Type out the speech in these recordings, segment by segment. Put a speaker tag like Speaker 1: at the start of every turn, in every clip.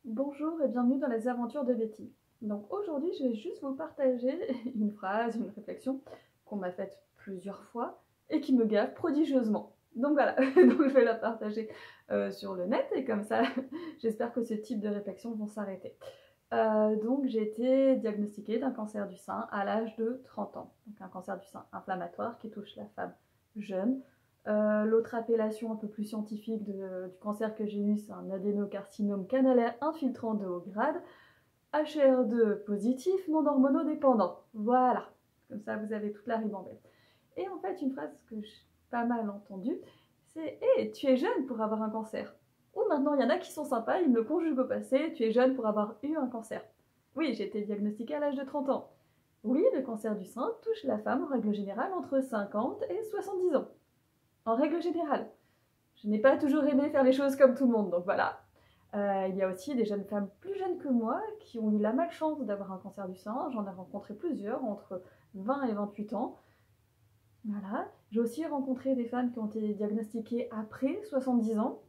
Speaker 1: Bonjour et bienvenue dans les aventures de Betty. Donc aujourd'hui, je vais juste vous partager une phrase, une réflexion qu'on m'a faite plusieurs fois et qui me gave prodigieusement. Donc voilà, donc je vais la partager sur le net et comme ça, j'espère que ce type de réflexion vont s'arrêter. Donc j'ai été diagnostiquée d'un cancer du sein à l'âge de 30 ans. Donc un cancer du sein inflammatoire qui touche la femme jeune. L'autre appellation un peu plus scientifique du cancer que j'ai eu, c'est un adénocarcinome canalaire infiltrant de haut grade, HR2 positif, non hormonodépendant. Voilà, comme ça vous avez toute la ribambelle. Et en fait, une phrase que j'ai pas mal entendue, c'est hey, tu es jeune pour avoir un cancer. Ou maintenant, il y en a qui sont sympas, ils me le conjuguent au passé, tu es jeune pour avoir eu un cancer. Oui, j'ai été diagnostiquée à l'âge de 30 ans. Oui, le cancer du sein touche la femme en règle générale entre 50 et 70 ans. En règle générale. Je n'ai pas toujours aimé faire les choses comme tout le monde, donc voilà. Il y a aussi des jeunes femmes plus jeunes que moi qui ont eu la malchance d'avoir un cancer du sein. J'en ai rencontré plusieurs, entre 20 et 28 ans. Voilà. J'ai aussi rencontré des femmes qui ont été diagnostiquées après 70 ans.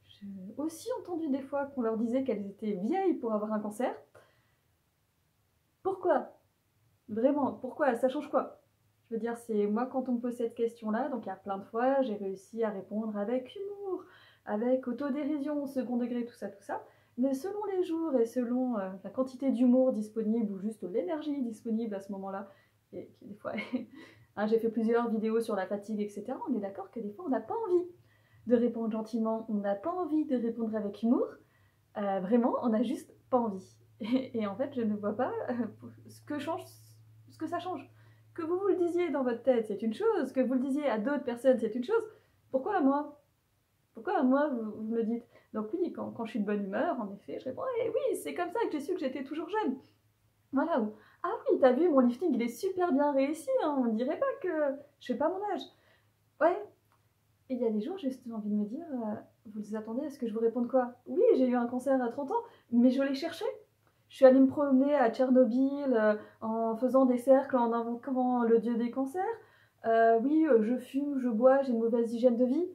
Speaker 1: J'ai aussi entendu des fois qu'on leur disait qu'elles étaient vieilles pour avoir un cancer. Pourquoi? Vraiment, pourquoi? Ça change quoi? Je veux dire, c'est moi quand on me pose cette question-là, donc il y a plein de fois, j'ai réussi à répondre avec humour, avec autodérision, second degré, tout ça, tout ça. Mais selon les jours et selon la quantité d'humour disponible ou juste l'énergie disponible à ce moment-là, et qui des fois, hein, j'ai fait plusieurs vidéos sur la fatigue, etc. On est d'accord que des fois, on n'a pas envie de répondre gentiment, on n'a pas envie de répondre avec humour. Vraiment, on n'a juste pas envie. Et en fait, je ne vois pas ce que change, ce que ça change. Que vous le disiez dans votre tête, c'est une chose. Que vous le disiez à d'autres personnes, c'est une chose. Pourquoi à moi? Pourquoi à moi, vous me le dites? Donc oui, quand je suis de bonne humeur, en effet, je réponds eh oui, c'est comme ça que j'ai su que j'étais toujours jeune. Voilà. Ou, ah oui, t'as vu, mon lifting, il est super bien réussi. Hein, on dirait pas que je fais pas mon âge. Ouais. Et il y a des jours, j'ai juste envie de me dire, vous attendez à ce que je vous réponde quoi? Oui, j'ai eu un cancer à 30 ans, mais je l'ai cherché. Je suis allée me promener à Tchernobyl en faisant des cercles, en invoquant le dieu des cancers. Oui, je fume, je bois, j'ai une mauvaise hygiène de vie.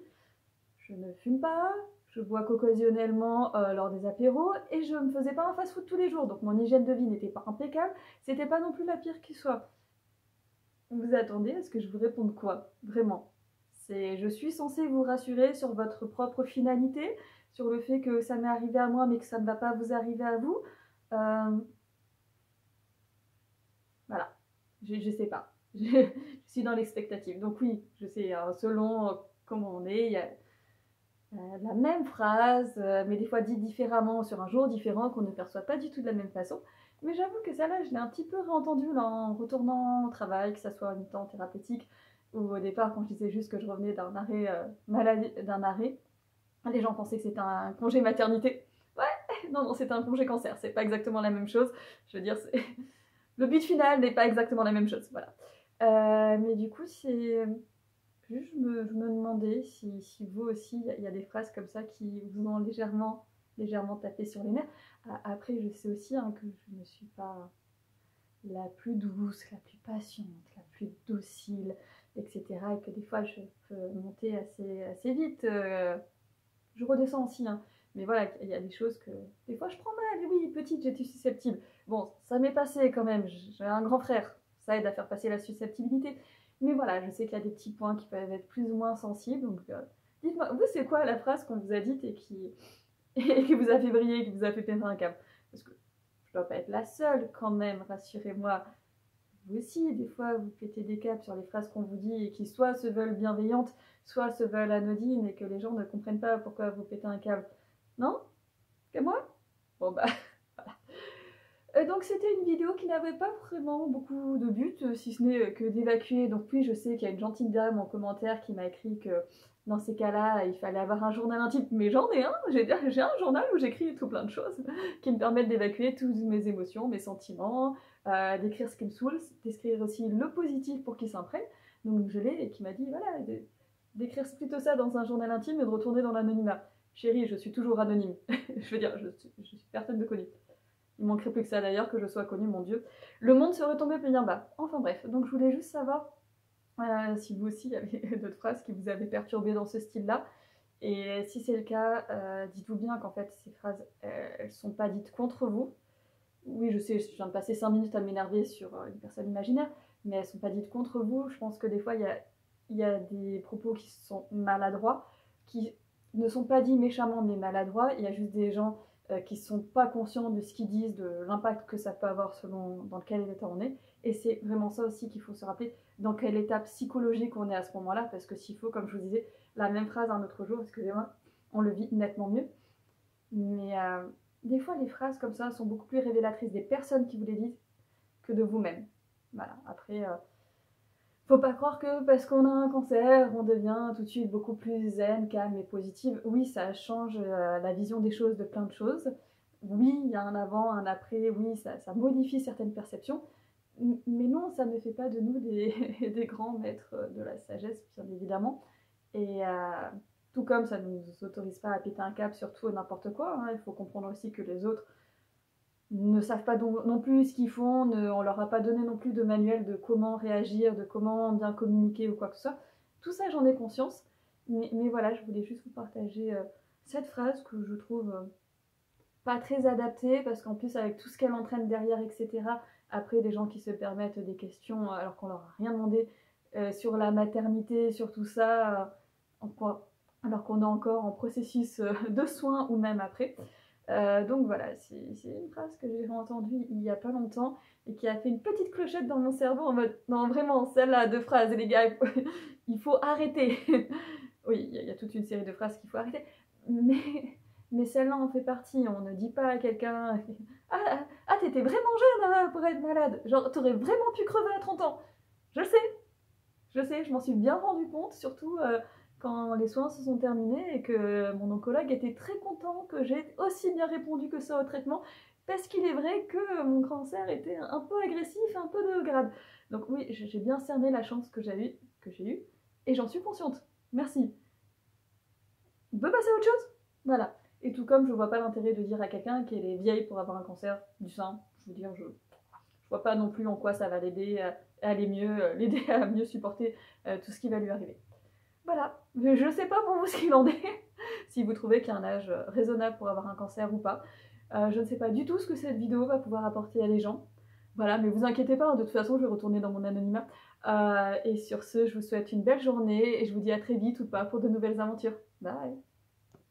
Speaker 1: Je ne fume pas, je bois qu'occasionnellement lors des apéros et je ne me faisais pas un fast-food tous les jours. Donc mon hygiène de vie n'était pas impeccable, c'était pas non plus la pire qui soit. Vous attendez à ce que je vous réponde quoi? Vraiment. Je suis censée vous rassurer sur votre propre finalité, sur le fait que ça m'est arrivé à moi mais que ça ne va pas vous arriver à vous. Euh, Voilà, je sais pas. Je suis dans l'expectative. Donc oui, je sais, selon comment on est, il y a la même phrase, mais des fois dite différemment sur un jour différent qu'on ne perçoit pas du tout de la même façon. Mais j'avoue que ça là, je l'ai un petit peu réentendu là, en retournant au travail, que ça soit en mi-temps thérapeutique ou au départ quand je disais juste que je revenais d'un arrêt maladie, d'un arrêt, les gens pensaient que c'était un congé maternité. Ouais, non, non, c'est un congé cancer, c'est pas exactement la même chose. Je veux dire, le but final n'est pas exactement la même chose, voilà. Mais du coup, c'est juste, je me demandais si vous aussi, il y a des phrases comme ça qui vous ont légèrement tapé sur les nerfs. Après, je sais aussi hein, que je ne suis pas la plus douce, la plus patiente, la plus docile, etc. Et que des fois, je peux monter assez vite. Je redescends aussi, hein. Mais voilà, il y a des choses que des fois je prends mal. Oui, petite, j'étais susceptible. Bon, ça m'est passé quand même. J'ai un grand frère, ça aide à faire passer la susceptibilité. Mais voilà, je sais qu'il y a des petits points qui peuvent être plus ou moins sensibles. Donc, dites-moi, vous, c'est quoi la phrase qu'on vous a dite et qui vous a fait briller, qui vous a fait péter un câble? Parce que je dois pas être la seule quand même, rassurez-moi. Vous aussi, des fois, vous pétez des câbles sur les phrases qu'on vous dit et qui soit se veulent bienveillantes, soit se veulent anodines et que les gens ne comprennent pas pourquoi vous pétez un câble. Non? Que moi? Bon bah, voilà. Donc c'était une vidéo qui n'avait pas vraiment beaucoup de but, si ce n'est que d'évacuer. Donc oui, je sais qu'il y a une gentille dame en commentaire qui m'a écrit que dans ces cas-là, il fallait avoir un journal intime. Mais j'en ai un, j'ai un journal où j'écris tout plein de choses qui me permettent d'évacuer toutes mes émotions, mes sentiments, d'écrire ce qui me saoule, d'écrire aussi le positif pour qu'il s'imprègne. Donc je l'ai et qui m'a dit, voilà, d'écrire plutôt ça dans un journal intime et de retourner dans l'anonymat. Chérie, je suis toujours anonyme. Je veux dire, je suis personne de connue. Il manquerait plus que ça d'ailleurs, que je sois connue, mon Dieu. Le monde serait tombé bien bas. Enfin bref, donc je voulais juste savoir si vous aussi, il y avait d'autres phrases qui vous avaient perturbé dans ce style-là. Et si c'est le cas, dites-vous bien qu'en fait ces phrases, elles sont pas dites contre vous. Oui, je sais, je viens de passer 5 minutes à m'énerver sur une personne imaginaire, mais elles sont pas dites contre vous. Je pense que des fois, il y a des propos qui sont maladroits, qui ne sont pas dits méchamment, mais maladroits. Il y a juste des gens qui sont pas conscients de ce qu'ils disent, de l'impact que ça peut avoir selon dans quel état on est. Et c'est vraiment ça aussi qu'il faut se rappeler, dans quel état psychologique on est à ce moment-là, parce que s'il faut, comme je vous disais, la même phrase un autre jour, excusez-moi, on le vit nettement mieux. Mais des fois, les phrases comme ça sont beaucoup plus révélatrices des personnes qui vous les disent que de vous-même. Voilà. Après, faut pas croire que parce qu'on a un cancer, on devient tout de suite beaucoup plus zen, calme et positive. Oui, ça change la vision des choses, de plein de choses. Oui, il y a un avant, un après. Oui, ça modifie certaines perceptions. Mais non, ça ne fait pas de nous des grands maîtres de la sagesse, bien évidemment. Et tout comme ça ne nous autorise pas à péter un câble sur tout et n'importe quoi, hein. Il faut comprendre aussi que les autres ne savent pas non plus ce qu'ils font, on leur a pas donné non plus de manuel de comment réagir, de comment bien communiquer ou quoi que ce soit. Tout ça, j'en ai conscience. Mais voilà, je voulais juste vous partager cette phrase que je trouve pas très adaptée, parce qu'en plus, avec tout ce qu'elle entraîne derrière, etc., après, des gens qui se permettent des questions alors qu'on leur a rien demandé sur la maternité, sur tout ça, alors qu'on est encore en processus de soins ou même après. Donc voilà, c'est une phrase que j'ai entendue il y a pas longtemps et qui a fait une petite clochette dans mon cerveau en mode non, vraiment, celle-là de phrases, les gars, il faut arrêter. Oui, il y a toute une série de phrases qu'il faut arrêter, mais celle-là en fait partie. On ne dit pas à quelqu'un ah, t'étais vraiment jeune pour être malade, genre t'aurais vraiment pu crever à 30 ans. Je le sais, je m'en suis bien rendu compte, surtout quand les soins se sont terminés et que mon oncologue était très content que j'ai aussi bien répondu que ça au traitement, parce qu'il est vrai que mon cancer était un peu agressif, un peu de grade. Donc oui, j'ai bien cerné la chance que j'ai eue, et j'en suis consciente. Merci. On peut passer à autre chose? Voilà. Et tout comme je vois pas l'intérêt de dire à quelqu'un qu'elle est vieille pour avoir un cancer du sein, je veux dire, je vois pas non plus en quoi ça va l'aider à aller mieux, l'aider à mieux supporter tout ce qui va lui arriver. Voilà, je ne sais pas pour vous ce qu'il en est, si vous trouvez qu'il y a un âge raisonnable pour avoir un cancer ou pas. Je ne sais pas du tout ce que cette vidéo va pouvoir apporter à les gens. Voilà, mais vous inquiétez pas, de toute façon je vais retourner dans mon anonymat. Et sur ce, je vous souhaite une belle journée et je vous dis à très vite ou pas pour de nouvelles aventures. Bye!